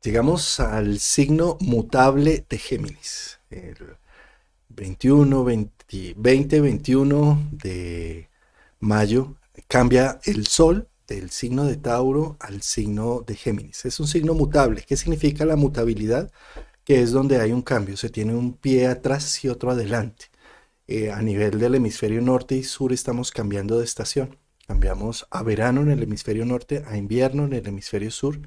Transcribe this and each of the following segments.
Llegamos al signo mutable de Géminis. El 20-21 de mayo cambia el Sol del signo de Tauro al signo de Géminis. Es un signo mutable. ¿Qué significa la mutabilidad? Que es donde hay un cambio. Se tiene un pie atrás y otro adelante. A nivel del hemisferio norte y sur estamos cambiando de estación. Cambiamos a verano en el hemisferio norte, a invierno en el hemisferio sur.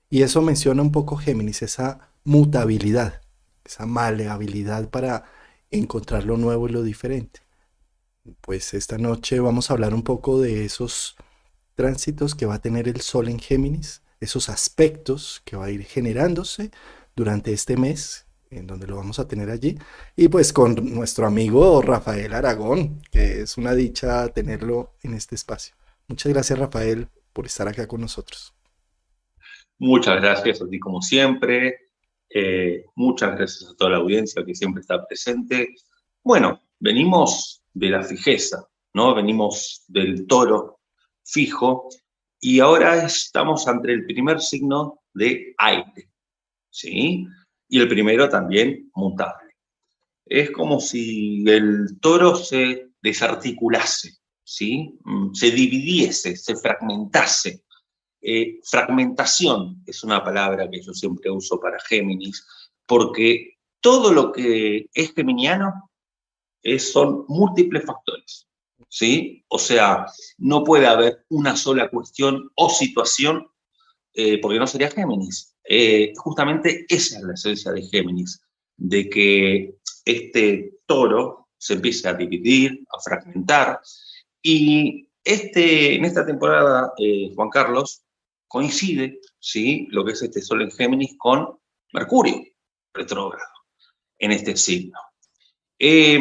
Y eso menciona un poco Géminis, esa mutabilidad, esa maleabilidad para encontrar lo nuevo y lo diferente. Pues esta noche vamos a hablar un poco de esos tránsitos que va a tener el Sol en Géminis, esos aspectos que va a ir generándose durante este mes, en donde lo vamos a tener allí, y pues con nuestro amigo Rafael Aragón, que es una dicha tenerlo en este espacio. Muchas gracias, Rafael, por estar acá con nosotros. Muchas gracias a ti como siempre. Muchas gracias a toda la audiencia que siempre está presente. Bueno, venimos de la fijeza, ¿no? Venimos del toro fijo y ahora estamos ante el primer signo de aire, ¿sí? Y el primero también mutable. Es como si el toro se desarticulase, ¿sí? Se dividiese, se fragmentase. Fragmentación es una palabra que yo siempre uso para Géminis, porque todo lo que es geminiano son múltiples factores, ¿sí? O sea, no puede haber una sola cuestión o situación, porque no sería Géminis. Justamente esa es la esencia de Géminis, de que este toro se empiece a dividir, a fragmentar, y en esta temporada, Juan Carlos, coincide, ¿sí?, lo que es este Sol en Géminis con Mercurio retrógrado en este signo. Eh,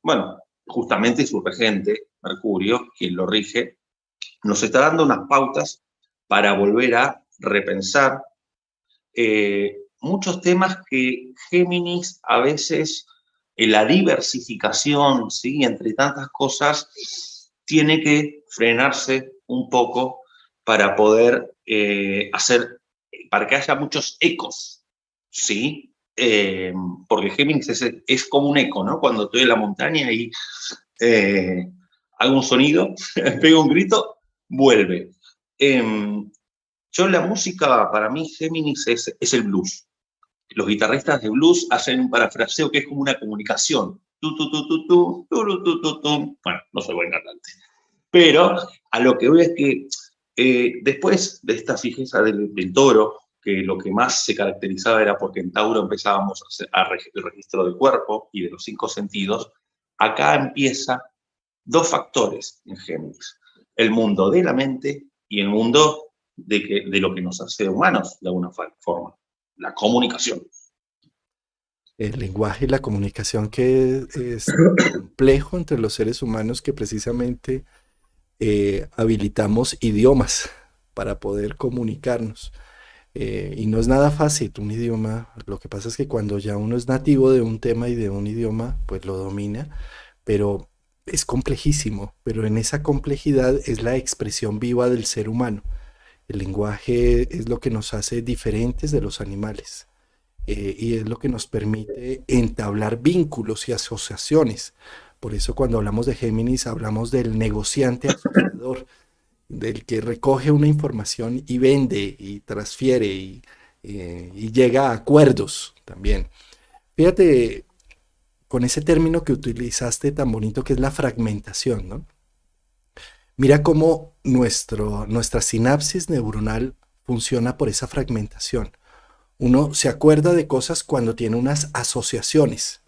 bueno, justamente su regente, Mercurio, quien lo rige, nos está dando unas pautas para volver a repensar muchos temas que Géminis a veces, en la diversificación, ¿sí?, entre tantas cosas, tiene que frenarse un poco para poder para que haya muchos ecos, ¿sí? Porque Géminis es como un eco, ¿no? Cuando estoy en la montaña y eh, hago un sonido, pego un grito, vuelve. Yo la música, para mí, Géminis es el blues. Los guitarristas de blues hacen un parafraseo que es como una comunicación. Tu, tu, tu, tu, tu, tu, tu, tu, tu. Bueno, no soy buen cantante. Pero a lo que voy es que después de esta fijeza del toro, que lo que más se caracterizaba era porque en Tauro empezábamos el registro del cuerpo y de los 5 sentidos, acá empieza dos factores en Géminis: el mundo de la mente y el mundo de lo que nos hace humanos, de alguna forma, la comunicación. El lenguaje y la comunicación que es complejo entre los seres humanos que precisamente habilitamos idiomas para poder comunicarnos. Y no es nada fácil un idioma. Lo que pasa es que cuando ya uno es nativo de un tema y de un idioma, pues lo domina, pero es complejísimo. Pero en esa complejidad es la expresión viva del ser humano. El lenguaje es lo que nos hace diferentes de los animales y es lo que nos permite entablar vínculos y asociaciones. Por eso cuando hablamos de Géminis hablamos del negociante asociador, del que recoge una información y vende y transfiere y llega a acuerdos también. Fíjate con ese término que utilizaste tan bonito que es la fragmentación, ¿no? Mira cómo nuestra sinapsis neuronal funciona por esa fragmentación. Uno se acuerda de cosas cuando tiene unas asociaciones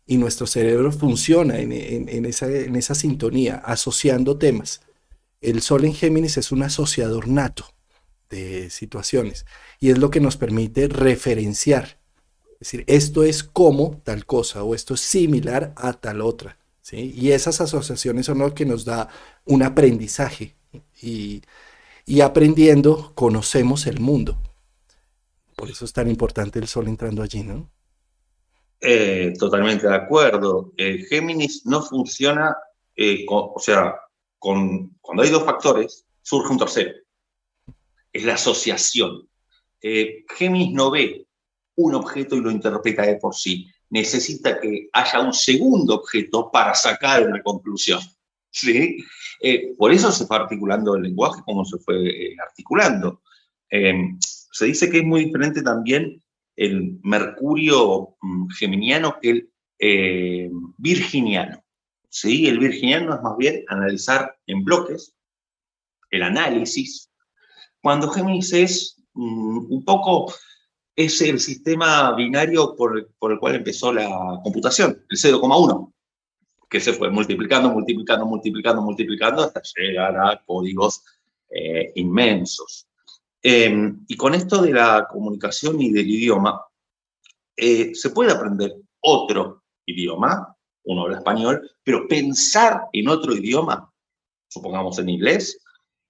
y nuestro cerebro funciona en esa sintonía, asociando temas. El Sol en Géminis es un asociador nato de situaciones y es lo que nos permite referenciar. Es decir, esto es como tal cosa o esto es similar a tal otra. ¿Sí? Y esas asociaciones son lo que nos da un aprendizaje y, y aprendiendo conocemos el mundo. Por eso es tan importante el Sol entrando allí, ¿no? Totalmente de acuerdo. Géminis no funciona, o sea, cuando hay dos factores, surge un tercero. Es la asociación. Géminis no ve un objeto y lo interpreta de por sí. Necesita que haya un segundo objeto para sacar una conclusión. ¿Sí? Por eso se fue articulando el lenguaje como se fue articulando. Se dice que es muy diferente también el Mercurio geminiano que el virginiano. ¿Sí? El virginiano es más bien analizar en bloques, el análisis, cuando Géminis es un poco es el sistema binario por el cual empezó la computación, el 0,1, que se fue multiplicando, multiplicando, multiplicando, multiplicando hasta llegar a códigos inmensos. Y con esto de la comunicación y del idioma, se puede aprender otro idioma, uno habla español, pero pensar en otro idioma, supongamos en inglés,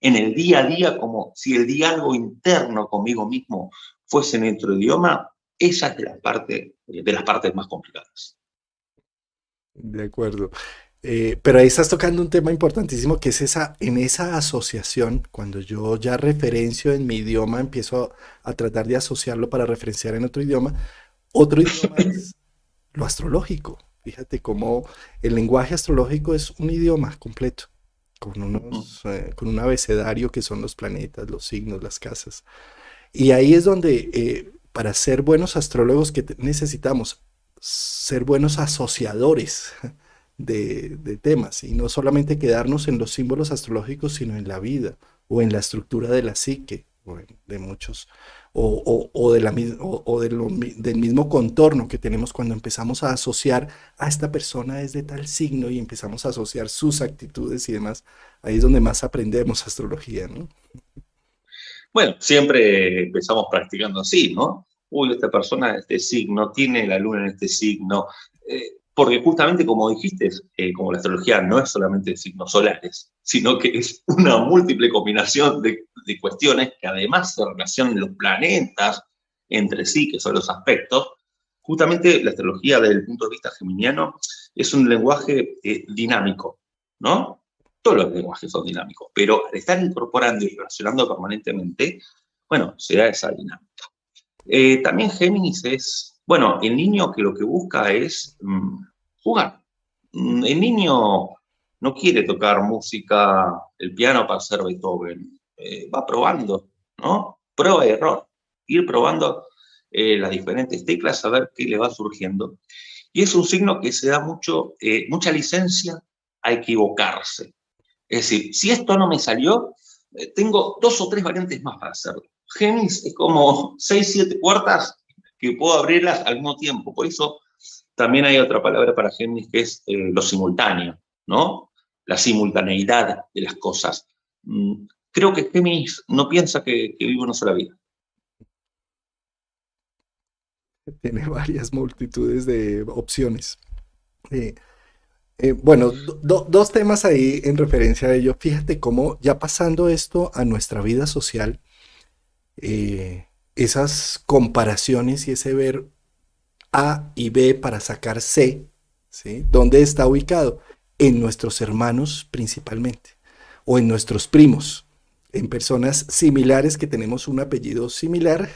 en el día a día, como si el diálogo interno conmigo mismo fuese en otro idioma, esa es de las partes más complicadas. De acuerdo. Pero ahí estás tocando un tema importantísimo que es en esa asociación, cuando yo ya referencio en mi idioma, empiezo a tratar de asociarlo para referenciar en otro idioma es lo astrológico. Fíjate cómo el lenguaje astrológico es un idioma completo, con un abecedario que son los planetas, los signos, las casas. Y ahí es donde, para ser buenos astrólogos, que necesitamos ser buenos asociadores de temas y no solamente quedarnos en los símbolos astrológicos, sino en la vida o en la estructura de la psique de muchos o de del mismo contorno que tenemos cuando empezamos a asociar a esta persona es de tal signo y empezamos a asociar sus actitudes y demás. Ahí es donde más aprendemos astrología, ¿no? Bueno, siempre empezamos practicando así, ¿no? Uy, esta persona de este signo, tiene la luna en este signo, porque justamente como dijiste, como la astrología no es solamente de signos solares, sino que es una múltiple combinación de cuestiones que además se relacionan los planetas entre sí, que son los aspectos. Justamente la astrología desde el punto de vista geminiano es un lenguaje dinámico, ¿no? Todos los lenguajes son dinámicos, pero al estar incorporando y relacionando permanentemente, bueno, se da esa dinámica. También Géminis es, bueno, el niño que lo que busca es jugar. El niño no quiere tocar música, el piano para ser Beethoven. Va probando, ¿no? Prueba y error. Ir probando las diferentes teclas a ver qué le va surgiendo. Y es un signo que se da mucha licencia a equivocarse. Es decir, si esto no me salió, tengo 2 o 3 variantes más para hacerlo. Géminis es como 6, 7 puertas que puedo abrirlas al mismo tiempo. Por eso también hay otra palabra para Géminis que es lo simultáneo, ¿no? La simultaneidad de las cosas. Creo que Géminis no piensa que vive una sola vida. Tiene varias multitudes de opciones. Eh, bueno, dos temas ahí en referencia a ello. Fíjate cómo ya pasando esto a nuestra vida social, esas comparaciones y ese ver A y B para sacar C, ¿sí? ¿Dónde está ubicado? En nuestros hermanos principalmente, o en nuestros primos, en personas similares que tenemos un apellido similar.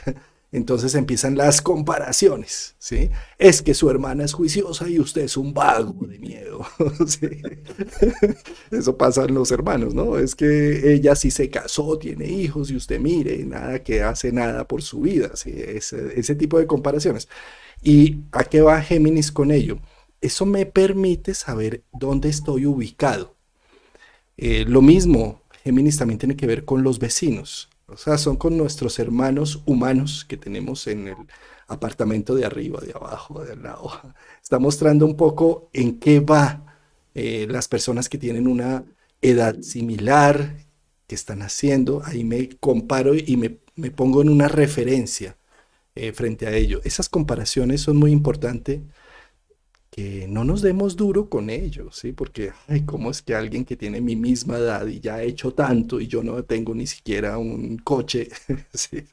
Entonces empiezan las comparaciones, ¿sí? Es que su hermana es juiciosa y usted es un vago de miedo, ¿sí? Eso pasa en los hermanos, ¿no? Es que ella sí se casó, tiene hijos y usted mire, nada que hace nada por su vida, ¿sí? Ese tipo de comparaciones. ¿Y a qué va Géminis con ello? Eso me permite saber dónde estoy ubicado. Lo mismo, Géminis también tiene que ver con los vecinos. O sea, son con nuestros hermanos humanos que tenemos en el apartamento de arriba, de abajo, de al lado. Está mostrando un poco en qué va las personas que tienen una edad similar, que están haciendo. Ahí me comparo y me pongo en una referencia frente a ello. Esas comparaciones son muy importantes, que no nos demos duro con ellos, ¿sí? Porque, ay, ¿cómo es que alguien que tiene mi misma edad y ya ha hecho tanto y yo no tengo ni siquiera un coche, ¿sí?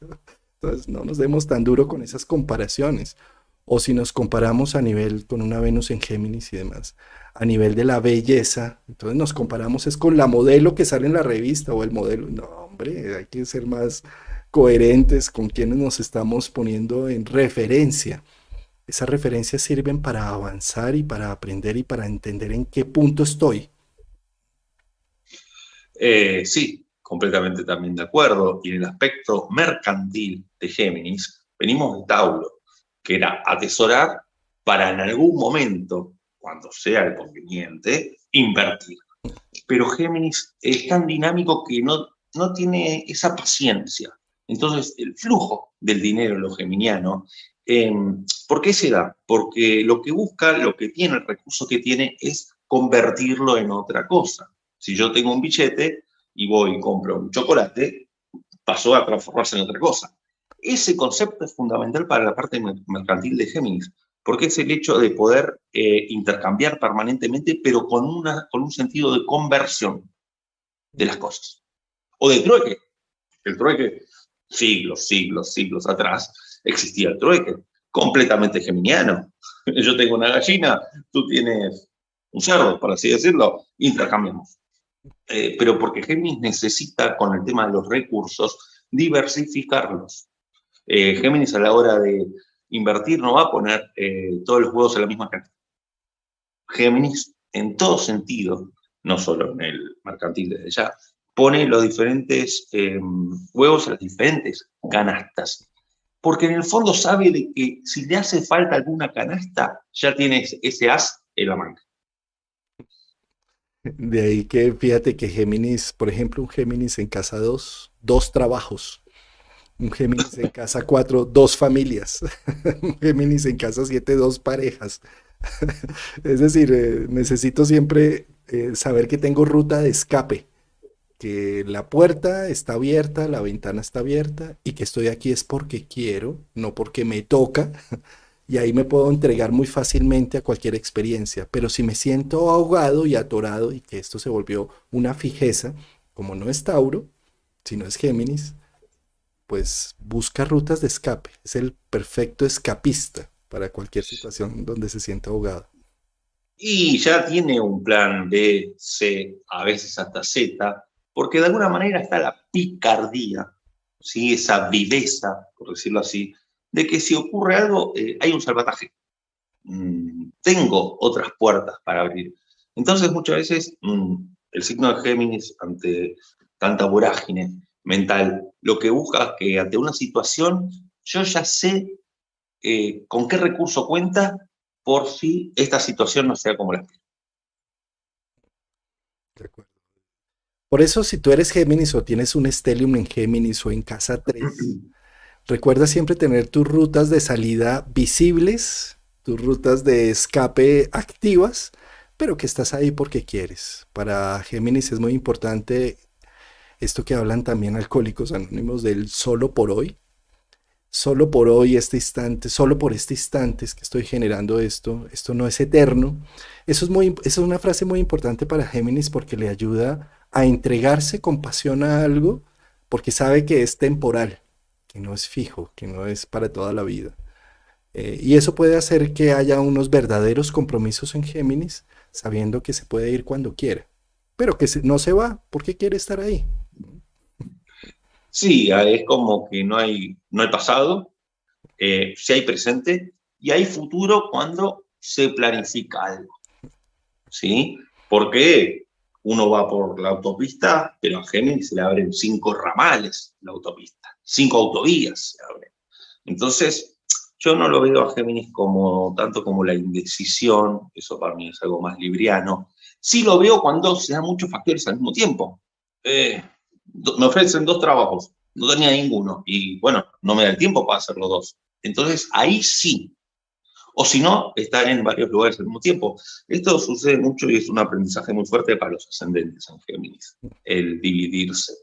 Entonces, no nos demos tan duro con esas comparaciones. O si nos comparamos a nivel con una Venus en Géminis y demás, a nivel de la belleza, entonces nos comparamos es con la modelo que sale en la revista o el modelo. No, hombre, hay que ser más, coherentes con quienes nos estamos poniendo en referencia. Esas referencias sirven para avanzar y para aprender y para entender en qué punto estoy. Sí, completamente también de acuerdo. Y en el aspecto mercantil de Géminis, venimos de Tauro, que era atesorar para en algún momento, cuando sea el conveniente, invertir. Pero Géminis es tan dinámico que no tiene esa paciencia. Entonces, el flujo del dinero en lo geminiano, ¿por qué se da? Porque lo que busca, lo que tiene, el recurso que tiene es convertirlo en otra cosa. Si yo tengo un billete y voy y compro un chocolate, pasó a transformarse en otra cosa. Ese concepto es fundamental para la parte mercantil de Géminis, porque es el hecho de poder intercambiar permanentemente, pero con un sentido de conversión de las cosas. O de trueque. El trueque, siglos atrás, existía el trueque, completamente geminiano. Yo tengo una gallina, tú tienes un cerdo, por así decirlo, intercambiamos. Pero porque Géminis necesita, con el tema de los recursos, diversificarlos. Géminis a la hora de invertir no va a poner todos los huevos en la misma canasta. Géminis, en todo sentido, no solo en el mercantil desde ya, pone los diferentes huevos en las diferentes canastas. Porque en el fondo sabe de que si le hace falta alguna canasta, ya tienes ese as en la manga. De ahí que fíjate que Géminis, por ejemplo, un Géminis en casa 2, dos trabajos. Un Géminis en casa 4, dos familias. Un Géminis en casa 7, dos parejas. Es decir, necesito siempre saber que tengo ruta de escape, que la puerta está abierta, la ventana está abierta y que estoy aquí es porque quiero, no porque me toca. Y ahí me puedo entregar muy fácilmente a cualquier experiencia. Pero si me siento ahogado y atorado y que esto se volvió una fijeza, como no es Tauro, sino es Géminis, pues busca rutas de escape. Es el perfecto escapista para cualquier situación donde se sienta ahogado. Y ya tiene un plan B, C, a veces hasta Z, porque de alguna manera está la picardía, ¿sí? Esa viveza, por decirlo así, de que si ocurre algo, hay un salvataje. Tengo otras puertas para abrir. Entonces, muchas veces, el signo de Géminis, ante tanta vorágine mental, lo que busca es que ante una situación, yo ya sé con qué recurso cuenta por si esta situación no sea como la espero. De acuerdo. Por eso, si tú eres Géminis o tienes un stellium en Géminis o en casa 3, recuerda siempre tener tus rutas de salida visibles, tus rutas de escape activas, pero que estás ahí porque quieres. Para Géminis es muy importante esto que hablan también Alcohólicos Anónimos del solo por hoy, este instante, solo por este instante es que estoy generando esto, esto no es eterno. Eso es una frase muy importante para Géminis porque le ayuda a entregarse con pasión a algo porque sabe que es temporal, que no es fijo, que no es para toda la vida. Y eso puede hacer que haya unos verdaderos compromisos en Géminis, sabiendo que se puede ir cuando quiera, pero que no se va porque quiere estar ahí. Sí, es como que no hay pasado, sí hay presente y hay futuro cuando se planifica algo, ¿sí? Porque uno va por la autopista, pero a Géminis se le abren 5 ramales la autopista, 5 autovías se abren. Entonces, yo no lo veo a Géminis como tanto como la indecisión, eso para mí es algo más libriano. Sí lo veo cuando se dan muchos factores al mismo tiempo. Me ofrecen 2 trabajos, no tenía ninguno, y bueno, no me da el tiempo para hacer los 2. Entonces, ahí sí. O si no, estar en varios lugares al mismo tiempo. Esto sucede mucho y es un aprendizaje muy fuerte para los ascendentes en Géminis, el dividirse.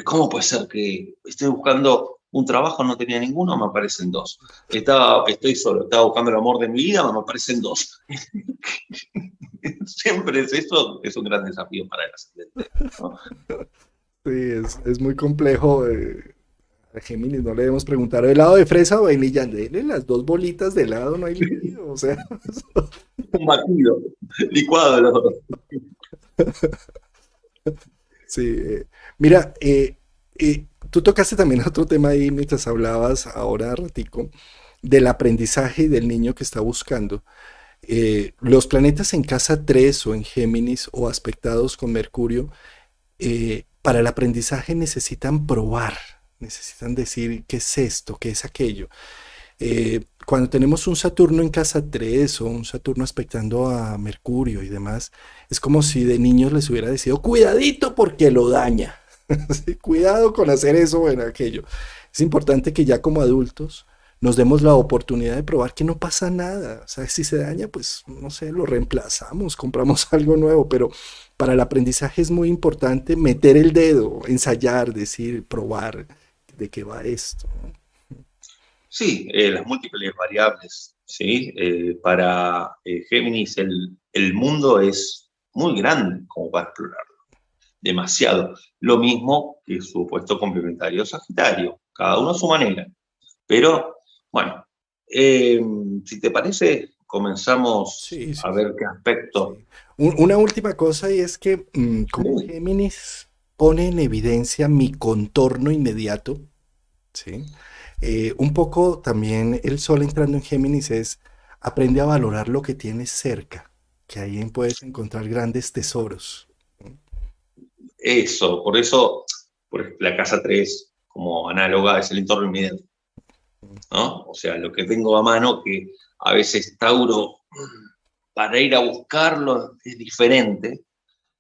¿Cómo puede ser que estoy buscando un trabajo, no tenía ninguno, me aparecen 2? Estoy solo, estaba buscando el amor de mi vida, me aparecen 2. Siempre es eso, es un gran desafío para el ascendente, ¿no? Sí, es muy complejo. A Géminis no le debemos preguntar helado de fresa o vainilla. Dele las dos bolitas de helado, no hay lío. O sea, Un batido, licuado de los dos. sí. Mira, Tú tocaste también otro tema ahí mientras hablabas ahora, ratico, del aprendizaje y del niño que está buscando. Los planetas en casa 3 o en Géminis o aspectados con Mercurio, para el aprendizaje necesitan probar, necesitan decir qué es esto, qué es aquello. Cuando tenemos un Saturno en casa 3 o un Saturno aspectando a Mercurio y demás, es como si de niños les hubiera decidido, cuidadito porque lo daña. Sí, cuidado con hacer eso o en aquello. Es importante que ya como adultos nos demos la oportunidad de probar que no pasa nada. O sea, si se daña, pues no sé, lo reemplazamos, compramos algo nuevo, pero para el aprendizaje es muy importante meter el dedo, ensayar, decir, probar de qué va esto. Sí, las múltiples variables, ¿sí? Para Géminis el mundo es muy grande como para explorar, demasiado. Lo mismo que su opuesto complementario Sagitario, cada uno a su manera. Pero, bueno, si te parece, comenzamos Sí, a sí, ver sí. qué aspecto. Sí. Una última cosa y es que como Géminis pone en evidencia mi contorno inmediato, ¿sí? Un poco también el Sol entrando en Géminis es aprende a valorar lo que tienes cerca, que ahí puedes encontrar grandes tesoros. Eso, por eso, la casa 3 como análoga es el entorno inmediato, ¿no? O sea, lo que tengo a mano, que a veces Tauro, para ir a buscarlo, es diferente.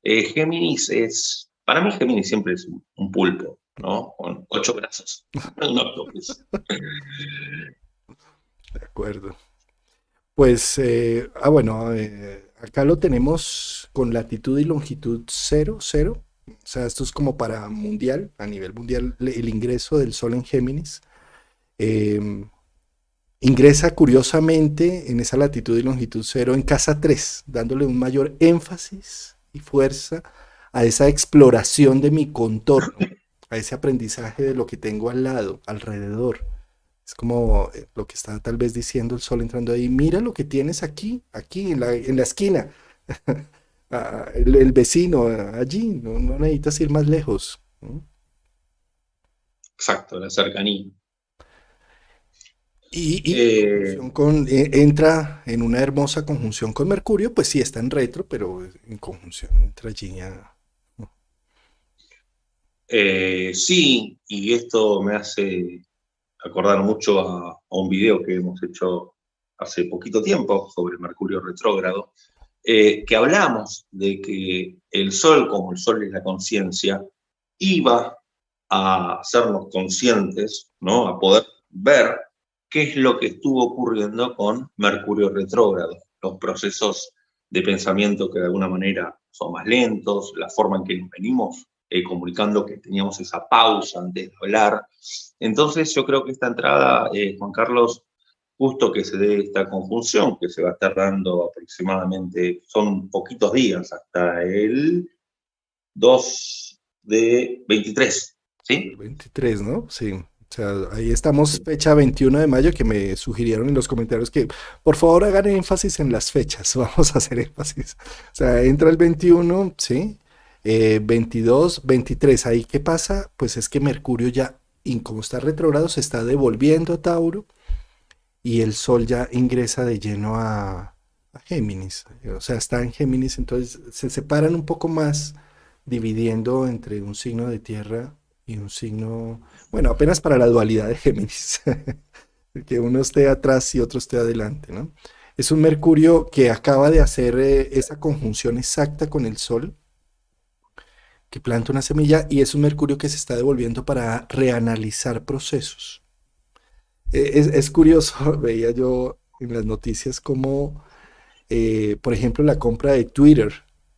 Géminis es, para mí Géminis siempre es un pulpo, ¿no? Con 8 brazos, un octopus. De acuerdo. Pues, bueno, acá lo tenemos con latitud y longitud cero, cero. O sea, esto es como para mundial, a nivel mundial, el ingreso del Sol en Géminis. Em, Ingresa curiosamente en esa latitud y longitud cero en casa 3, dándole un mayor énfasis y fuerza a esa exploración de mi contorno, a ese aprendizaje de lo que tengo al lado, alrededor. Es como lo que está tal vez diciendo el Sol entrando ahí. Mira lo que tienes aquí, aquí en la esquina. El vecino, allí. No, no necesitas ir más lejos. ¿No? Exacto, la cercanía. Y en Eh, conjunción con, entra en una hermosa conjunción con Mercurio, pues sí está en retro, pero en conjunción entra allí a... sí, y esto me hace acordar mucho a un video que hemos hecho hace poquito tiempo sobre Mercurio retrógrado, que hablamos de que el Sol, como el Sol es la conciencia, iba a hacernos conscientes, ¿no? A poder ver qué es lo que estuvo ocurriendo con Mercurio retrógrado, los procesos de pensamiento que de alguna manera son más lentos, la forma en que nos venimos comunicando, que teníamos esa pausa antes de hablar. Entonces yo creo que esta entrada, Juan Carlos, justo que se dé esta conjunción, que se va a estar dando aproximadamente, son poquitos días, hasta el 2 de 23, El ¿sí? 23, ¿no? Sí. O sea, ahí estamos, fecha 21 de mayo, que me sugirieron en los comentarios que por favor hagan énfasis en las fechas. Vamos a hacer énfasis. O sea, entra el 21, ¿sí? 22, 23. Ahí, ¿qué pasa? Pues es que Mercurio ya, y como está retrógrado, se está devolviendo a Tauro y el Sol ya ingresa de lleno a Géminis. O sea, está en Géminis, entonces se separan un poco más, dividiendo entre un signo de tierra y un signo, bueno, apenas para la dualidad de Géminis, que uno esté atrás y otro esté adelante, ¿no? Es un Mercurio que acaba de hacer esa conjunción exacta con el Sol, que planta una semilla, y es un Mercurio que se está devolviendo para reanalizar procesos. Es curioso, veía yo en las noticias como, por ejemplo, la compra de Twitter,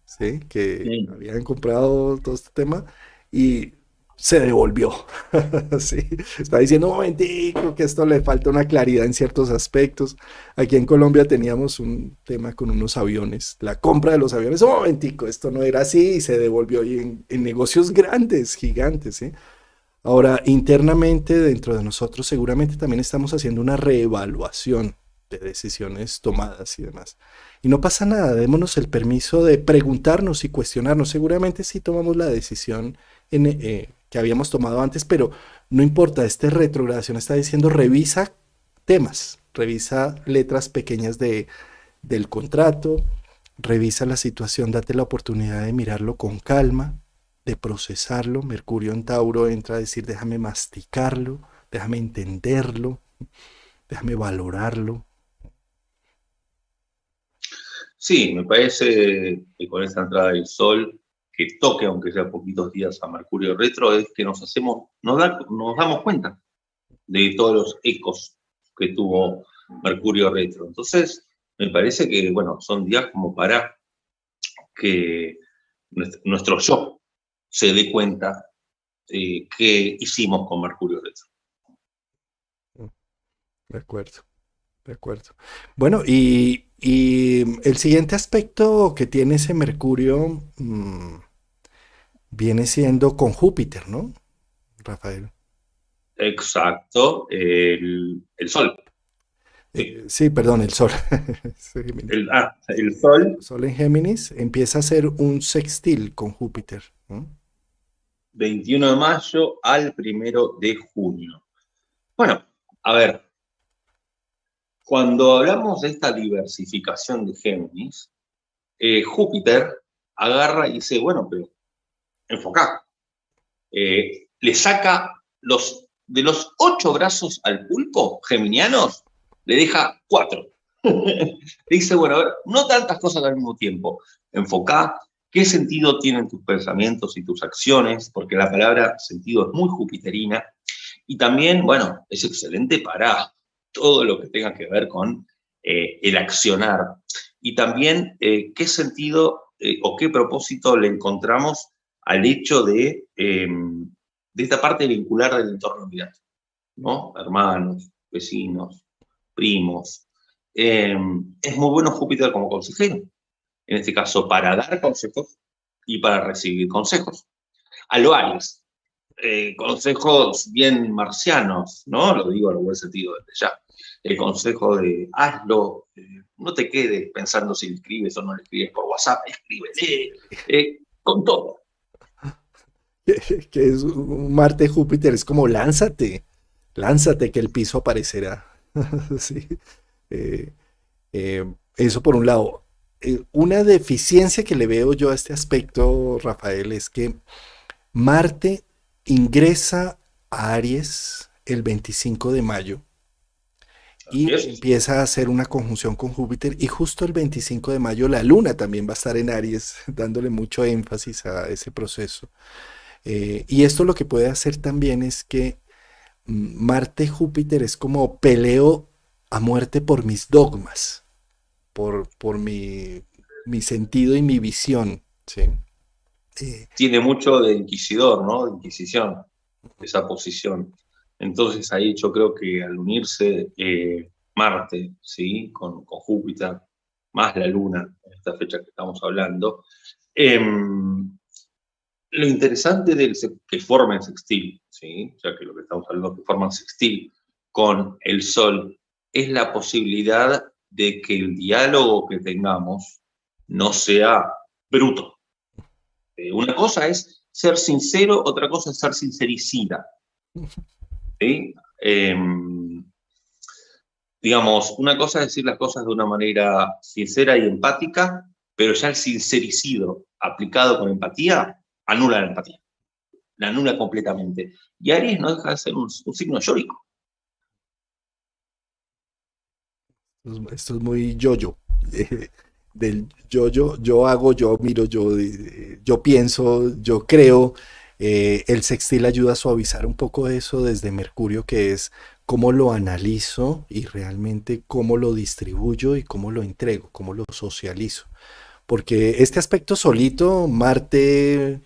¿sí? Que Sí. habían comprado todo este tema y se devolvió. Sí, está diciendo un momentico que esto le falta una claridad en ciertos aspectos. Aquí en Colombia teníamos un tema con unos aviones, la compra de los aviones, un momentico, esto no era así y se devolvió y en negocios grandes, gigantes, ¿sí? Ahora, internamente dentro de nosotros seguramente también estamos haciendo una reevaluación de decisiones tomadas y demás. Y no pasa nada, démonos el permiso de preguntarnos y cuestionarnos. Seguramente si tomamos la decisión que habíamos tomado antes, pero no importa, esta retrogradación está diciendo revisa temas, revisa letras pequeñas del contrato, revisa la situación, date la oportunidad de mirarlo con calma, de procesarlo. Mercurio en Tauro entra a decir déjame masticarlo, déjame entenderlo, déjame valorarlo. Sí, me parece que con esta entrada del Sol, que toque, aunque sea poquitos días, a Mercurio retro, es que nos damos cuenta de todos los ecos que tuvo Mercurio retro. Entonces, me parece que, bueno, son días como para que nuestro yo se dé cuenta qué hicimos con Mercurio retro. De acuerdo, de acuerdo. Bueno, y el siguiente aspecto que tiene ese Mercurio viene siendo con Júpiter, ¿no, Rafael? Exacto, el Sol. Sí, Sí, perdón, el Sol. el Sol, Sol en Géminis empieza a ser un sextil con Júpiter, ¿no? 21 de mayo al 1 de junio. Bueno, a ver, cuando hablamos de esta diversificación de Géminis, Júpiter agarra y dice, bueno, pero enfocá. Le saca de los 8 brazos al pulpo geminianos, le deja 4. Le dice, bueno, a ver, no tantas cosas al mismo tiempo. Enfocá qué sentido tienen tus pensamientos y tus acciones, porque la palabra sentido es muy jupiterina. Y también, bueno, es excelente para todo lo que tenga que ver con el accionar. Y también qué sentido o qué propósito le encontramos al hecho de esta parte vincular del entorno inmediato, ¿no? Hermanos, vecinos, primos. Es muy bueno Júpiter como consejero, en este caso para dar consejos y para recibir consejos. A lo Aries, consejos bien marcianos, ¿no? Lo digo en el buen sentido desde ya. El consejo de hazlo, no te quedes pensando si le escribes o no le escribes por WhatsApp, escríbele, con todo. Que es un Marte Júpiter, es como lánzate, lánzate que el piso aparecerá. Sí. Eh, Eso por un lado. Una deficiencia que le veo yo a este aspecto, Rafael, es que Marte ingresa a Aries el 25 de mayo y ¿Ves? empieza a hacer una conjunción con Júpiter y justo el 25 de mayo la Luna también va a estar en Aries, dándole mucho énfasis a ese proceso. Y esto lo que puede hacer también es que Marte-Júpiter es como peleo a muerte por mis dogmas, por mi sentido y mi visión, ¿sí? Eh, Tiene mucho de inquisidor, ¿no? De inquisición, esa posición. Entonces ahí yo creo que al unirse Marte, ¿sí? Con Júpiter, más la Luna, en esta fecha que estamos hablando, lo interesante que forma el sextil, ¿sí? Ya que lo que estamos hablando que forma el sextil con el Sol, es la posibilidad de que el diálogo que tengamos no sea bruto. Una cosa es ser sincero, otra cosa es ser sincericida. ¿Sí? Digamos, una cosa es decir las cosas de una manera sincera y empática, pero ya el sincericido aplicado con empatía anula la empatía, la anula completamente. Y Aries no deja de ser un signo yórico. Esto es muy yo-yo. Del yo-yo, yo hago, yo miro, yo pienso, yo creo. El sextil ayuda a suavizar un poco eso desde Mercurio, que es cómo lo analizo y realmente cómo lo distribuyo y cómo lo entrego, cómo lo socializo. Porque este aspecto solito, Marte,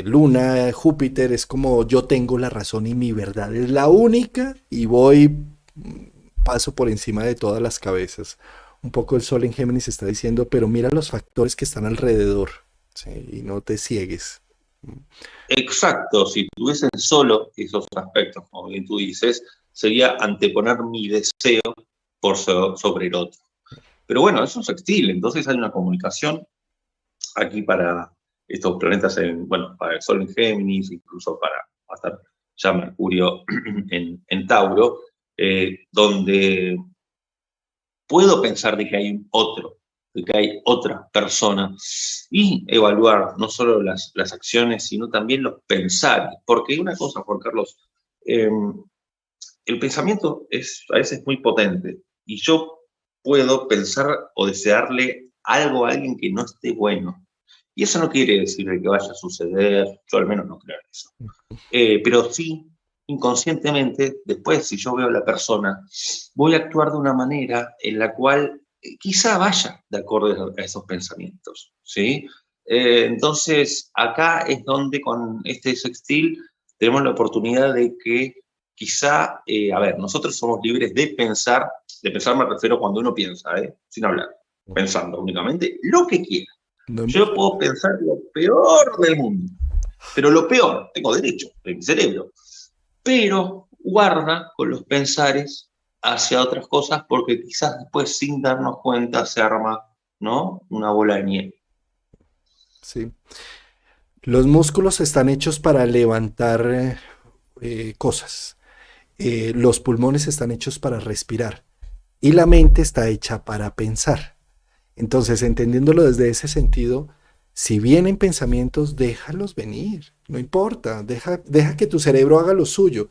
Luna, Júpiter, es como yo tengo la razón y mi verdad es la única y paso por encima de todas las cabezas. Un poco el Sol en Géminis está diciendo, pero mira los factores que están alrededor, ¿sí? Y no te ciegues. Exacto, si tuviesen solo esos aspectos, como bien tú dices, sería anteponer mi deseo sobre el otro. Pero bueno, es un sextil, entonces hay una comunicación aquí para estos planetas, bueno, para el Sol en Géminis, incluso para estar ya Mercurio en Tauro, donde puedo pensar de que hay otro, de que hay otra persona, y evaluar no solo las acciones, sino también los pensares. Porque una cosa, Juan Carlos, el pensamiento es a veces muy potente, y yo puedo pensar o desearle algo a alguien que no esté bueno. Y eso no quiere decir que vaya a suceder, yo al menos no creo en eso. Pero sí, inconscientemente, después, si yo veo a la persona, voy a actuar de una manera en la cual quizá vaya de acuerdo a esos pensamientos, ¿sí? Entonces, acá es donde con este sextil tenemos la oportunidad de que quizá, a ver, nosotros somos libres de pensar me refiero cuando uno piensa, sin hablar, pensando únicamente lo que quiera. No en Yo voz puedo alta. pensar lo peor del mundo, pero lo peor, tengo derecho, de mi cerebro, pero guarda con los pensares hacia otras cosas porque quizás después sin darnos cuenta se arma, ¿no? Una bola de nieve. Sí. Los músculos están hechos para levantar cosas. Los pulmones están hechos para respirar. Y la mente está hecha para pensar. Entonces, entendiéndolo desde ese sentido, si vienen pensamientos, déjalos venir, no importa, deja que tu cerebro haga lo suyo,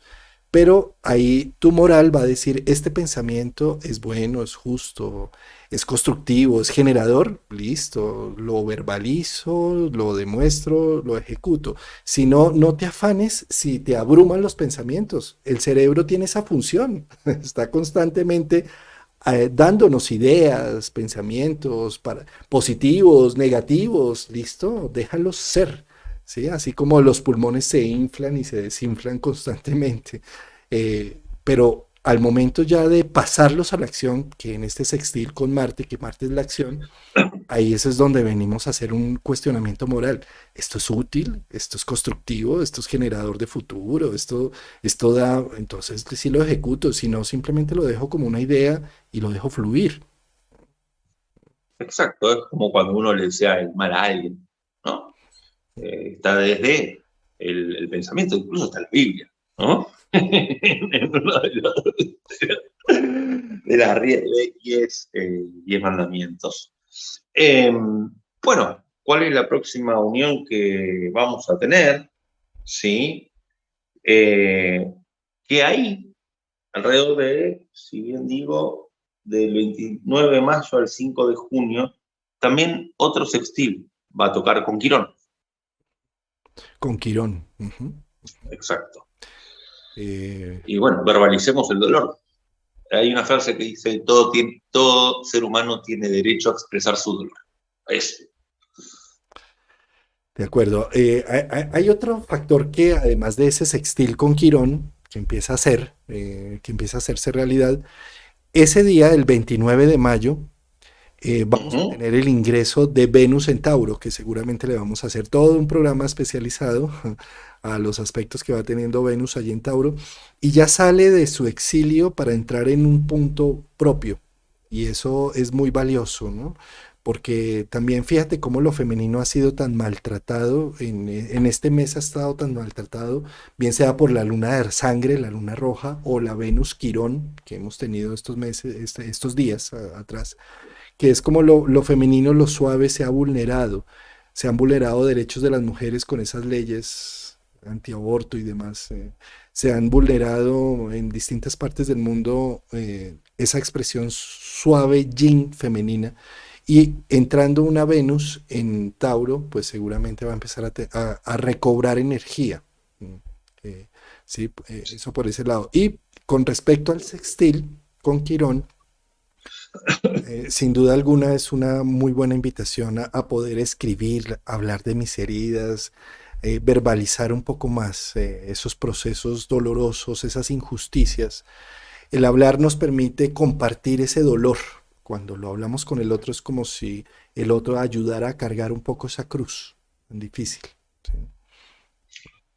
pero ahí tu moral va a decir, este pensamiento es bueno, es justo, es constructivo, es generador, listo, lo verbalizo, lo demuestro, lo ejecuto. Si no, no te afanes si te abruman los pensamientos. El cerebro tiene esa función, está constantemente dándonos ideas, pensamientos positivos, negativos, listo, déjalos ser, ¿sí? Así como los pulmones se inflan y se desinflan constantemente, pero al momento ya de pasarlos a la acción, que en este sextil con Marte, que Marte es la acción, ahí eso es donde venimos a hacer un cuestionamiento moral. ¿Esto es útil? ¿Esto es constructivo? ¿Esto es generador de futuro? ¿Esto da? Entonces sí lo ejecuto, si no simplemente lo dejo como una idea y lo dejo fluir. Exacto, es como cuando uno le desea el mal a alguien, ¿no? Está desde el pensamiento, incluso está la Biblia, ¿no? En uno de las 10 mandamientos. Eh, bueno, ¿cuál es la próxima unión que vamos a tener? Sí, que hay alrededor de, si bien digo, del 29 de mayo al 5 de junio, también otro sextil va a tocar con Quirón. Con Quirón. Exacto. Eh, Y bueno, verbalicemos el dolor. Hay una frase que dice, todo ser humano tiene derecho a expresar su dolor. Eso. de acuerdo. Hay otro factor que además de ese sextil con Quirón, que empieza a hacerse realidad, ese día, el 29 de mayo, vamos a Ujú. tener el ingreso de Venus en Tauro, que seguramente le vamos a hacer todo un programa especializado a los aspectos que va teniendo Venus allí en Tauro, y ya sale de su exilio para entrar en un punto propio, y eso es muy valioso, ¿no? Porque también fíjate cómo lo femenino ha sido tan maltratado, en este mes ha estado tan maltratado, bien sea por la luna de sangre, la luna roja, o la Venus Quirón que hemos tenido estos meses, estos días atrás, que es como lo femenino, lo suave se ha vulnerado, se han vulnerado derechos de las mujeres con esas leyes antiaborto y demás, se han vulnerado en distintas partes del mundo esa expresión suave yin femenina, y entrando una Venus en Tauro, pues seguramente va a empezar a recobrar energía. Eh, sí, eso por ese lado. Y con respecto al sextil con Quirón, sin duda alguna es una muy buena invitación a poder escribir, hablar de mis heridas, verbalizar un poco más esos procesos dolorosos, esas injusticias. El hablar nos permite compartir ese dolor. Cuando lo hablamos con el otro es como si el otro ayudara a cargar un poco esa cruz difícil. ¿Sí?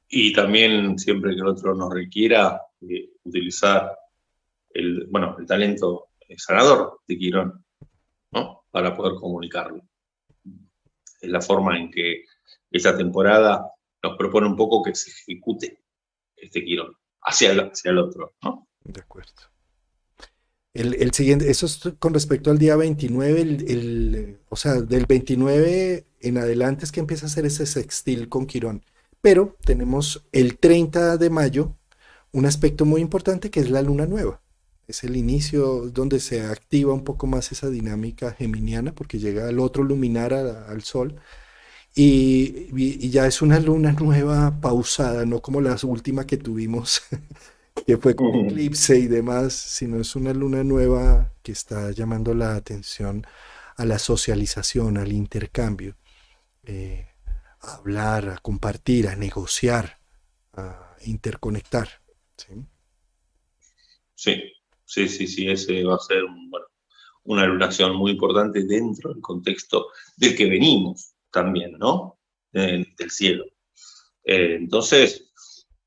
Y también, siempre que el otro nos requiera, utilizar el talento sanador de Quirón, ¿no? Para poder comunicarlo. Es la forma en que esta temporada nos propone un poco que se ejecute este Quirón hacia el otro, ¿no? De acuerdo. El siguiente, eso es con respecto al día 29, o sea, del 29 en adelante es que empieza a hacer ese sextil con Quirón. Pero tenemos el 30 de mayo, un aspecto muy importante que es la luna nueva. Es el inicio donde se activa un poco más esa dinámica geminiana porque llega el otro luminar al sol y ya es una luna nueva pausada, no como la última que tuvimos que fue con eclipse y demás, sino es una luna nueva que está llamando la atención a la socialización, al intercambio, eh, a hablar, a compartir, a negociar, a interconectar. ¿Sí? Sí, sí, ese va a ser una lunación muy importante dentro del contexto del que venimos también, ¿no? Del cielo. Entonces,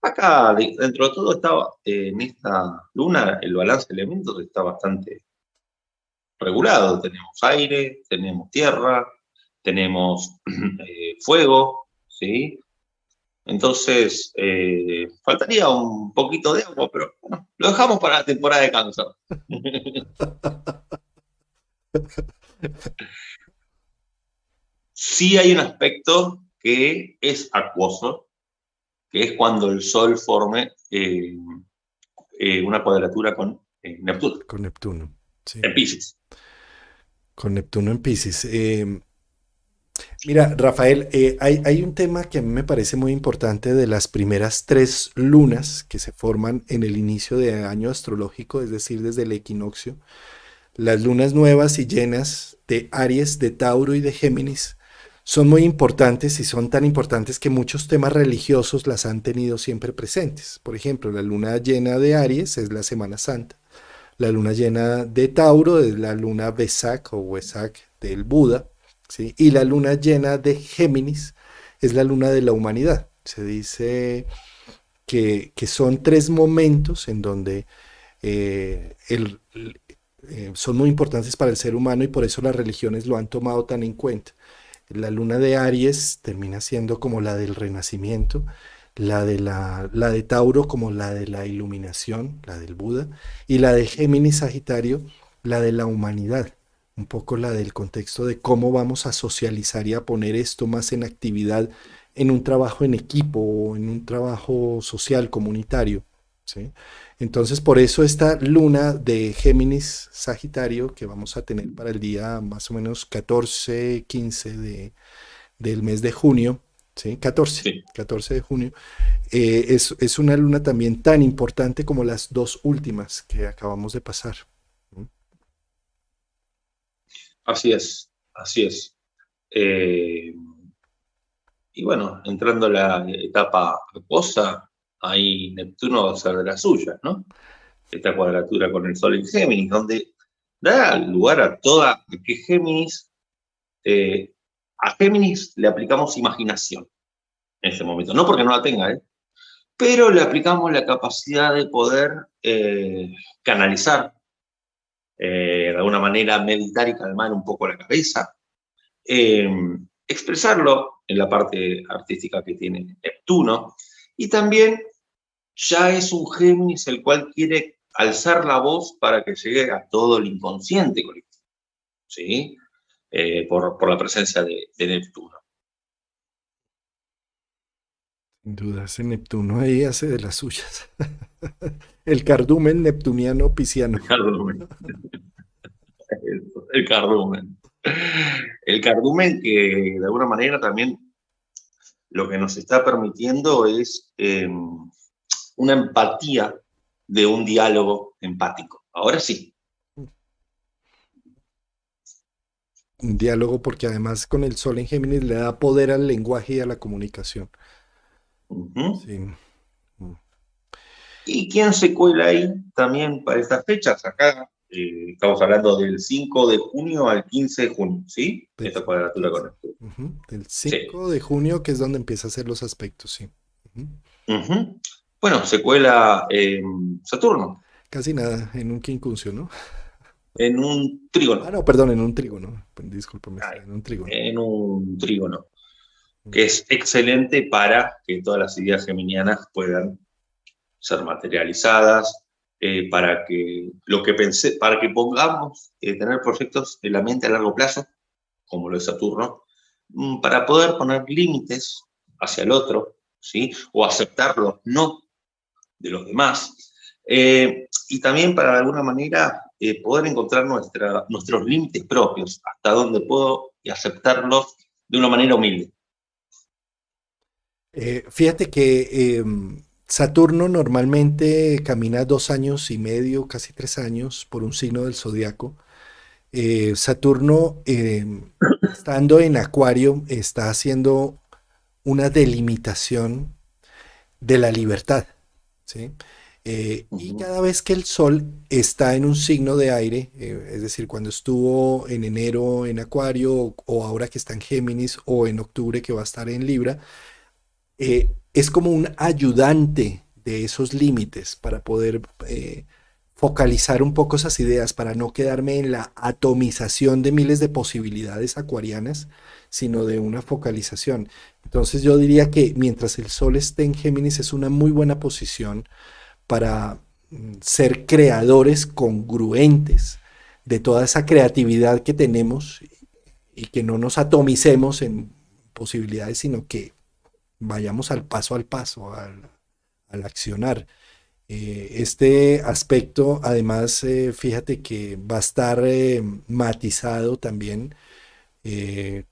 acá, dentro de todo, estaba en esta luna, el balance de elementos está bastante regulado. Tenemos aire, tenemos tierra, tenemos fuego, ¿sí? Entonces, faltaría un poquito de agua, pero bueno, lo dejamos para la temporada de cáncer. Sí hay un aspecto que es acuoso, que es cuando el Sol forme una cuadratura con Neptuno, Con Neptuno, sí. en Piscis. Con Neptuno en Pisces. Mira, Rafael, hay un tema que a mí me parece muy importante de las primeras tres lunas que se forman en el inicio de año astrológico, es decir, desde el equinoccio. Las lunas nuevas y llenas de Aries, de Tauro y de Géminis son muy importantes y son tan importantes que muchos temas religiosos las han tenido siempre presentes. Por ejemplo, la luna llena de Aries es la Semana Santa. La luna llena de Tauro es la luna Vesak o Wesak del Buda, ¿sí? Y la luna llena de Géminis es la luna de la humanidad. Se dice que son tres momentos en donde eh, el, son muy importantes para el ser humano y por eso las religiones lo han tomado tan en cuenta. La luna de Aries termina siendo como la del renacimiento, la de Tauro como la de la iluminación, la del Buda, y la de Géminis Sagitario, la de la humanidad, un poco la del contexto de cómo vamos a socializar y a poner esto más en actividad en un trabajo en equipo o en un trabajo social, comunitario. ¿Sí? Entonces, por eso esta luna de Géminis Sagitario que vamos a tener para el día más o menos 14 15 del mes de junio, ¿sí? Sí, 14 de junio, es una luna también tan importante como las dos últimas que acabamos de pasar. así es, así es. Eh, y bueno, entrando a la etapa acuosa, ahí Neptuno va a hacer de las suyas, ¿no? Esta cuadratura con el Sol en Géminis, donde da lugar a toda, que Géminis, eh, a Géminis le aplicamos imaginación en este momento, no porque no la tenga, pero le aplicamos la capacidad de poder canalizar, de alguna manera meditar y calmar un poco la cabeza, eh, expresarlo en la parte artística que tiene Neptuno, y también ya es un Géminis el cual quiere alzar la voz para que llegue a todo el inconsciente colectivo, ¿sí? Por la presencia de Neptuno. Sin duda, ese Neptuno ahí hace de las suyas. El cardumen neptuniano pisciano. El cardumen. El cardumen. El cardumen que de alguna manera también lo que nos está permitiendo es una empatía de un diálogo empático. Ahora sí. Un diálogo porque además con el sol en Géminis le da poder al lenguaje y a la comunicación. Uh-huh. Sí. ¿Y quién se cuela ahí también para estas fechas? Acá estamos hablando del 5 de junio al 15 de junio, ¿sí? Del Esta 5 al cuadratura con 15. esto. Del Sí. 5 de junio, que es donde empieza a hacer los aspectos, sí. Uh-huh. Bueno, se cuela Saturno Casi nada, en un quincuncio, ¿no? en un Ah, trígono. no, perdón, en un trígono. Discúlpame, Ay, en un trígono. en un trígono. que es excelente para que todas las ideas geminianas puedan ser materializadas, para que lo que pensé, para que pongamos tener proyectos en la mente a largo plazo, como lo es Saturno, para poder poner límites hacia el otro, ¿sí? O aceptar los no de los demás, y también para de alguna manera poder encontrar nuestros límites propios, hasta donde puedo y aceptarlos de una manera humilde. Fíjate que Saturno normalmente camina 2 años y medio, casi 3 años, por un signo del zodiaco. Saturno, estando en Acuario, está haciendo una delimitación de la libertad, ¿sí? Y cada vez que el Sol está en un signo de aire, es decir, cuando estuvo en enero en Acuario, o ahora que está en Géminis, o en octubre que va a estar en Libra, es como un ayudante de esos límites para poder focalizar un poco esas ideas, para no quedarme en la atomización de miles de posibilidades acuarianas, sino de una focalización. Entonces yo diría que mientras el Sol esté en Géminis es una muy buena posición para ser creadores congruentes de toda esa creatividad que tenemos, y que no nos atomicemos en posibilidades, sino que vayamos al paso, al accionar. Este aspecto, además, fíjate que va a estar matizado también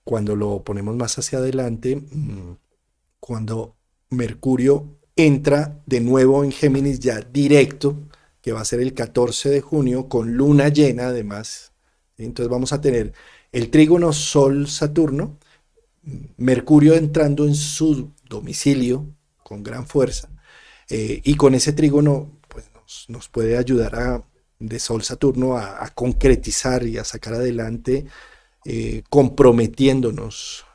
cuando lo ponemos más hacia adelante, cuando Mercurio entra de nuevo en Géminis ya directo, que va a ser el 14 de junio, con luna llena además. Entonces vamos a tener el trígono Sol-Saturno, Mercurio entrando en su domicilio con gran fuerza, y con ese trígono pues nos puede ayudar de Sol-Saturno a concretizar y a sacar adelante, comprometiéndonos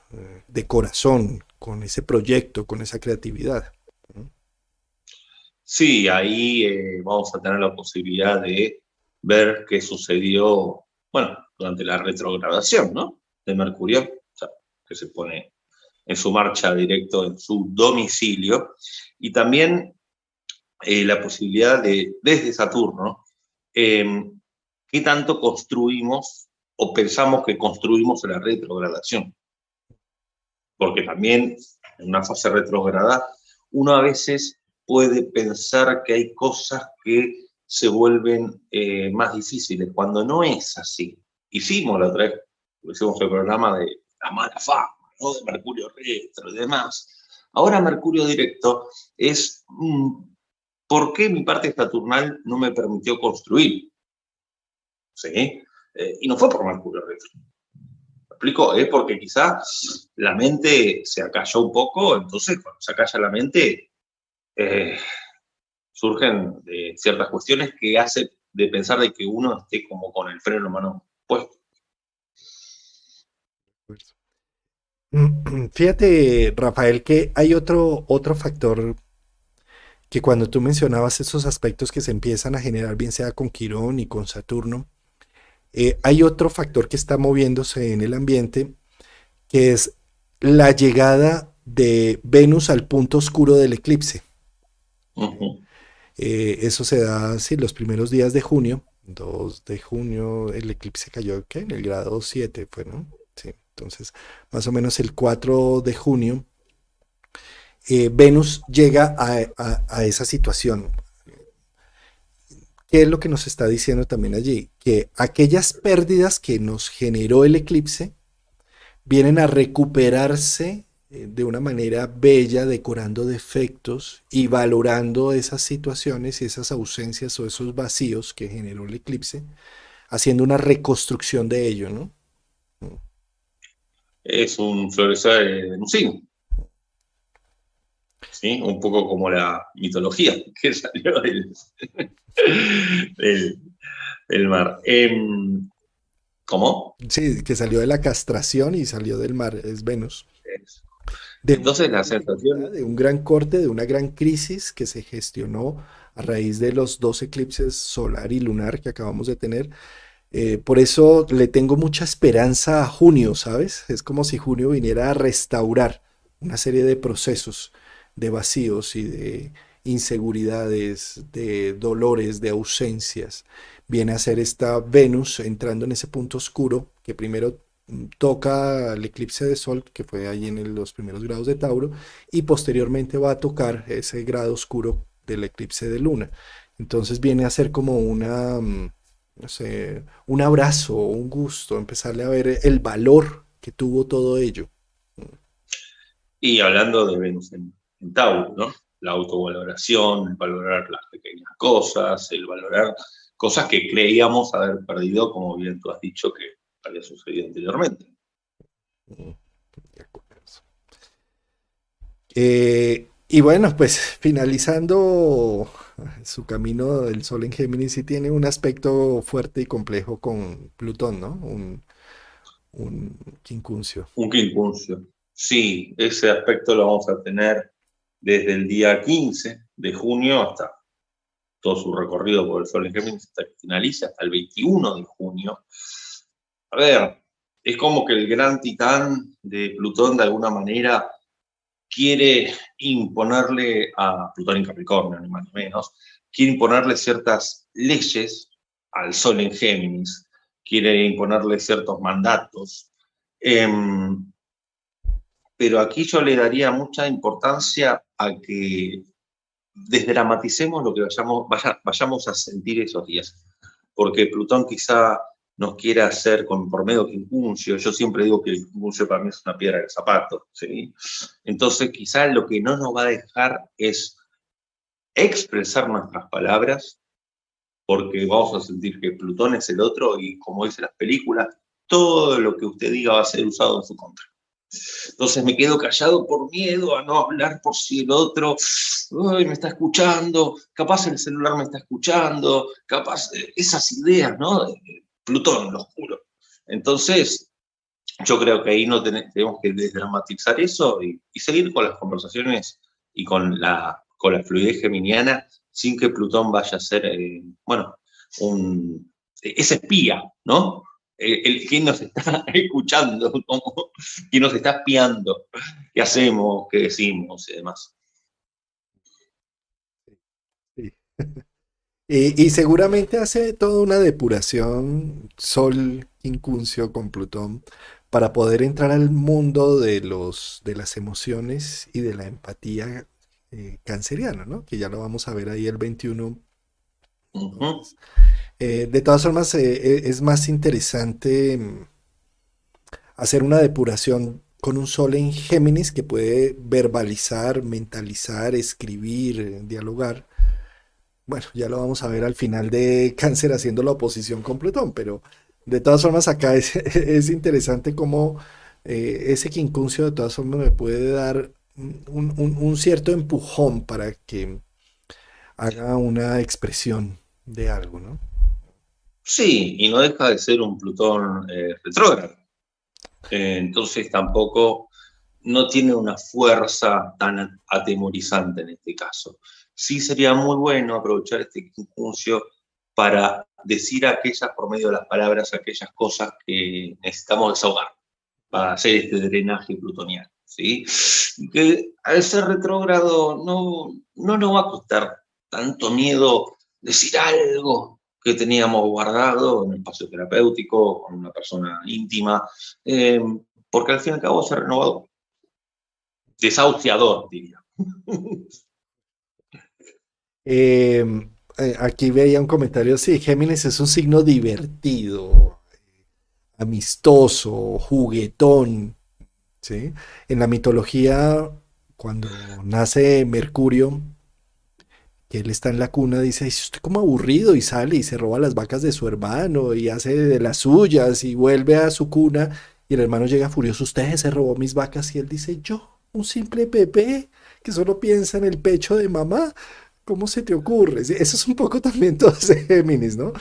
de corazón con ese proyecto, con esa creatividad. Sí, ahí vamos a tener la posibilidad de ver qué sucedió, bueno, durante la retrogradación, ¿no? De Mercurio, o sea, que se pone en su marcha directo en su domicilio, y también la posibilidad de, desde Saturno, qué tanto construimos o pensamos que construimos en la retrogradación. Porque también en una fase retrograda uno a veces puede pensar que hay cosas que se vuelven más difíciles, cuando no es así. Hicimos la otra vez, hicimos el programa de la mala fama, ¿no? De Mercurio retro y demás. Ahora Mercurio directo es ¿por qué mi parte saturnal no me permitió construir? ¿Sí? Y no fue por Mercurio retro. ¿Me explico? Es porque quizás la mente se acalló un poco, entonces cuando se acalla la mente, surgen ciertas cuestiones que hacen de pensar de que uno esté como con el freno de mano puesto. Fíjate, Rafael, que hay otro factor que cuando tú mencionabas esos aspectos que se empiezan a generar, bien sea con Quirón y con Saturno, hay otro factor que está moviéndose en el ambiente, que es la llegada de Venus al punto oscuro del eclipse. Eso se da, sí, los primeros días de junio. 2 de junio el eclipse cayó, ¿qué? En el grado 7 fue, ¿no? Sí, entonces más o menos el 4 de junio Venus llega a esa situación. ¿Qué es lo que nos está diciendo también allí? Que aquellas pérdidas que nos generó el eclipse vienen a recuperarse de una manera bella, decorando defectos y valorando esas situaciones y esas ausencias o esos vacíos que generó el eclipse, haciendo una reconstrucción de ello, ¿no? Es un florecer de un signo. ¿Sí? Un poco como la mitología que salió del mar. ¿Cómo? Sí, que salió de la castración y salió del mar, es Venus. De una Entonces la gran dificultad, sensación, de un gran corte, de una gran crisis que se gestionó a raíz de los dos eclipses solar y lunar que acabamos de tener. Por eso le tengo mucha esperanza a junio, ¿sabes? Es como si junio viniera a restaurar. una serie de procesos, de vacíos y de inseguridades, de dolores, de ausencias. Viene a ser esta Venus entrando en ese punto oscuro que primero toca el eclipse de Sol, que fue ahí en los primeros grados de Tauro, y posteriormente va a tocar ese grado oscuro del eclipse de Luna. Entonces viene a ser como no sé, un abrazo, un gusto, empezarle a ver el valor que tuvo todo ello. Y hablando de Venus en Tauro, ¿no? La autovaloración, el valorar las pequeñas cosas, el valorar cosas que creíamos haber perdido, como bien tú has dicho que había sucedido anteriormente. De acuerdo. Y bueno, pues finalizando su camino del Sol en Géminis, sí tiene un aspecto fuerte y complejo con Plutón, ¿no? Un quincuncio. Un quincuncio. Sí, ese aspecto lo vamos a tener desde el día 15 de junio hasta todo su recorrido por el Sol en Géminis, hasta que finalice, hasta el 21 de junio. A ver, es como que el gran titán de Plutón de alguna manera quiere imponerle a Plutón en Capricornio, ni más ni menos, quiere imponerle ciertas leyes al Sol en Géminis, quiere imponerle ciertos mandatos. Pero aquí yo le daría mucha importancia a que desdramaticemos lo que vayamos a sentir esos días. Porque Plutón quizá nos quiera hacer por medio quincuncio. Yo siempre digo que el quincuncio para mí es una piedra de zapato, ¿sí? Entonces quizá lo que no nos va a dejar es expresar nuestras palabras, porque vamos a sentir que Plutón es el otro y, como dicen las películas, todo lo que usted diga va a ser usado en su contra. Entonces me quedo callado por miedo a no hablar por si el otro me está escuchando, capaz el celular me está escuchando, capaz esas ideas, ¿no? Plutón, lo juro. Entonces, yo creo que ahí no tenemos que desdramatizar eso y seguir con las conversaciones y con la fluidez geminiana sin que Plutón vaya a ser, bueno, ese espía, ¿no? ¿Quién nos está escuchando? ¿Quién nos está espiando? ¿Qué hacemos? ¿Qué decimos? Y demás. Sí. Y seguramente hace toda una depuración Sol incuncio con Plutón para poder entrar al mundo de las emociones y de la empatía canceriana, ¿no? Que ya lo vamos a ver ahí el 21. Uh-huh. De todas formas, es más interesante hacer una depuración con un Sol en Géminis que puede verbalizar, mentalizar, escribir, dialogar. Bueno, ya lo vamos a ver al final de Cáncer haciendo la oposición con Plutón, pero de todas formas acá es interesante cómo ese quincuncio de todas formas me puede dar un cierto empujón para que haga una expresión de algo, ¿no? Sí, y no deja de ser un Plutón retrógrado. Entonces tampoco no tiene una fuerza tan atemorizante en este caso. Sí sería muy bueno aprovechar este quincuncio para decir aquellas, por medio de las palabras, aquellas cosas que necesitamos desahogar, para hacer este drenaje plutoniano, ¿sí? Y que al ser retrógrado no nos va a costar tanto miedo decir algo que teníamos guardado en un espacio terapéutico, con una persona íntima, porque al fin y al cabo se ha renovado. Desahuciador, diría. Eh, Aquí veía un comentario, sí, Géminis es un signo divertido, amistoso, juguetón, ¿sí? En la mitología, cuando nace Mercurio, que él está en la cuna, dice, "Ay, estoy como aburrido", y sale y se roba las vacas de su hermano y hace de las suyas y vuelve a su cuna y el hermano llega furioso, "usted se robó mis vacas", y él dice, "yo, un simple bebé que solo piensa en el pecho de mamá. ¿Cómo se te ocurre?". Sí, eso es un poco también todo ese Géminis, ¿no?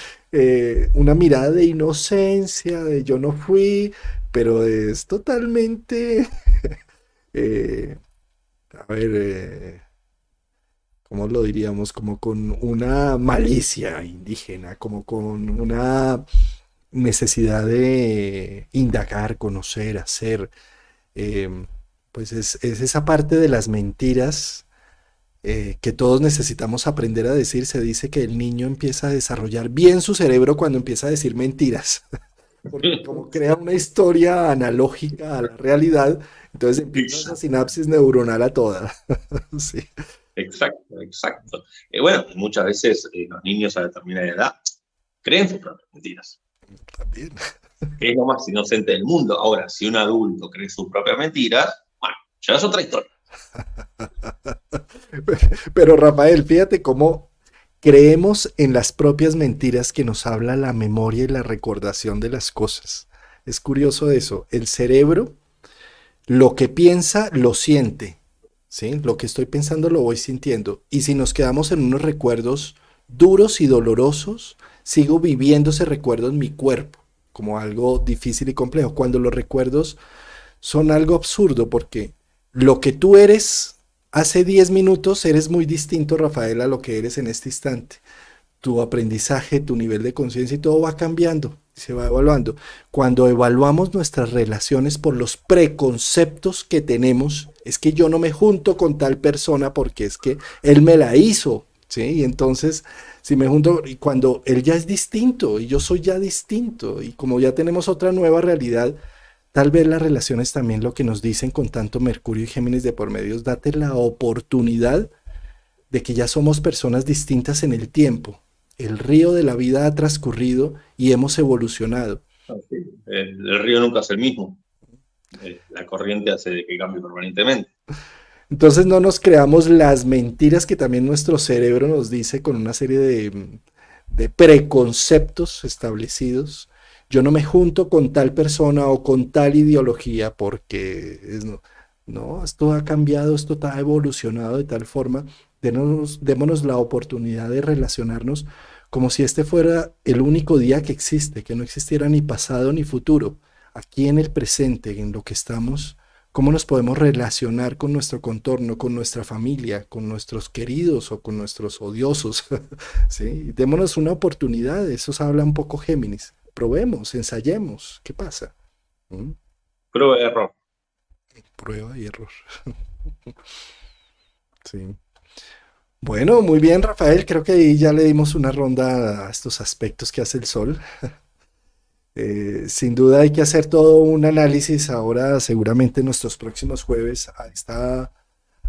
Una mirada de inocencia, de yo no fui, pero es totalmente, eh, a ver, ¿cómo lo diríamos? Como con una malicia indígena, como con una necesidad de indagar, conocer, hacer. Pues es esa parte de las mentiras que todos necesitamos aprender a decir. Se dice que el niño empieza a desarrollar bien su cerebro cuando empieza a decir mentiras, porque como crea una historia analógica a la realidad, entonces empieza esa Exacto, sinapsis neuronal a toda. Sí, exacto, exacto. Bueno, muchas veces los niños a determinada edad creen sus propias mentiras, también. que es lo más inocente del mundo. Ahora, si un adulto cree sus propias mentiras, bueno, ya es otra historia. Pero Rafael, fíjate cómo creemos en las propias mentiras que nos habla la memoria y la recordación de las cosas. Es curioso eso. El cerebro, lo que piensa, lo siente. ¿Sí? Lo que estoy pensando lo voy sintiendo. Y si nos quedamos en unos recuerdos duros y dolorosos, sigo viviendo ese recuerdo en mi cuerpo como algo difícil y complejo. Cuando los recuerdos son algo absurdo, porque lo que tú eres hace 10 minutos eres muy distinto, Rafael, a lo que eres en este instante. Tu aprendizaje, tu nivel de conciencia y todo va cambiando, se va evaluando. Cuando evaluamos nuestras relaciones por los preconceptos que tenemos, es que yo no me junto con tal persona porque es que él me la hizo, ¿sí? Y entonces, si me junto, y cuando él ya es distinto y yo soy ya distinto, y como ya tenemos otra nueva realidad, tal vez las relaciones también lo que nos dicen con tanto Mercurio y Géminis de por medio es date la oportunidad de que ya somos personas distintas en el tiempo. El río de la vida ha transcurrido y hemos evolucionado. El río nunca es el mismo. La corriente hace que cambie permanentemente. Entonces no nos creamos las mentiras que también nuestro cerebro nos dice con una serie de preconceptos establecidos. Yo no me junto con tal persona o con tal ideología porque no, no, esto ha cambiado, esto ha evolucionado de tal forma. Démonos la oportunidad de relacionarnos como si este fuera el único día que existe, que no existiera ni pasado ni futuro. Aquí en el presente, en lo que estamos, cómo nos podemos relacionar con nuestro contorno, con nuestra familia, con nuestros queridos o con nuestros odiosos. ¿Sí? Démonos una oportunidad, eso se habla un poco Géminis. Probemos, ensayemos, ¿qué pasa? ¿Mm? Prueba de error. Prueba y error. Sí. Bueno, muy bien, Rafael. Creo que ahí ya le dimos una ronda a estos aspectos que hace el Sol. Sin duda hay que hacer todo un análisis ahora, seguramente en nuestros próximos jueves.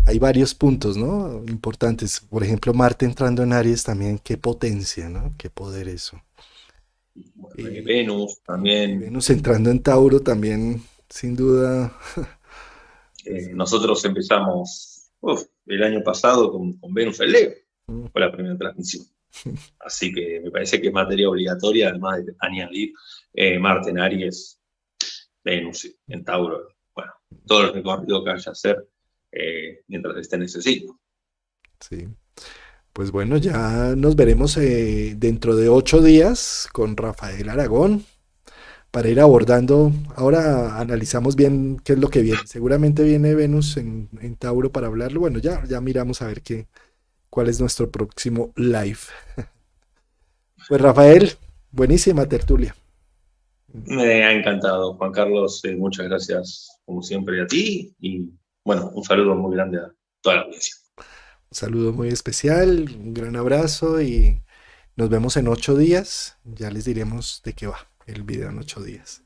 Hay varios puntos, ¿no? Importantes. Por ejemplo, Marte entrando en Aries también, qué potencia, ¿no? Qué poder eso. Bueno, Y, Venus y también. Venus entrando en Tauro también, sin duda. Sí. Nosotros empezamos el año pasado con Venus en Leo. Mm, Fue la primera transmisión. Así que me parece que es materia obligatoria, además de añadir Marte en Aries, Venus en Tauro. Bueno, todo el recorrido que haya que hacer mientras esté en ese signo. sí. Pues bueno, ya nos veremos dentro de 8 días con Rafael Aragón para ir abordando. Ahora analizamos bien qué es lo que viene. Seguramente viene Venus en Tauro para hablarlo. Bueno, ya miramos a ver cuál es nuestro próximo live. Pues Rafael, buenísima tertulia. Me ha encantado, Juan Carlos. Muchas gracias, como siempre, a ti. Y bueno, un saludo muy grande a toda la audiencia. Un saludo muy especial, un gran abrazo y nos vemos en 8 días. Ya les diremos de qué va el video en 8 días.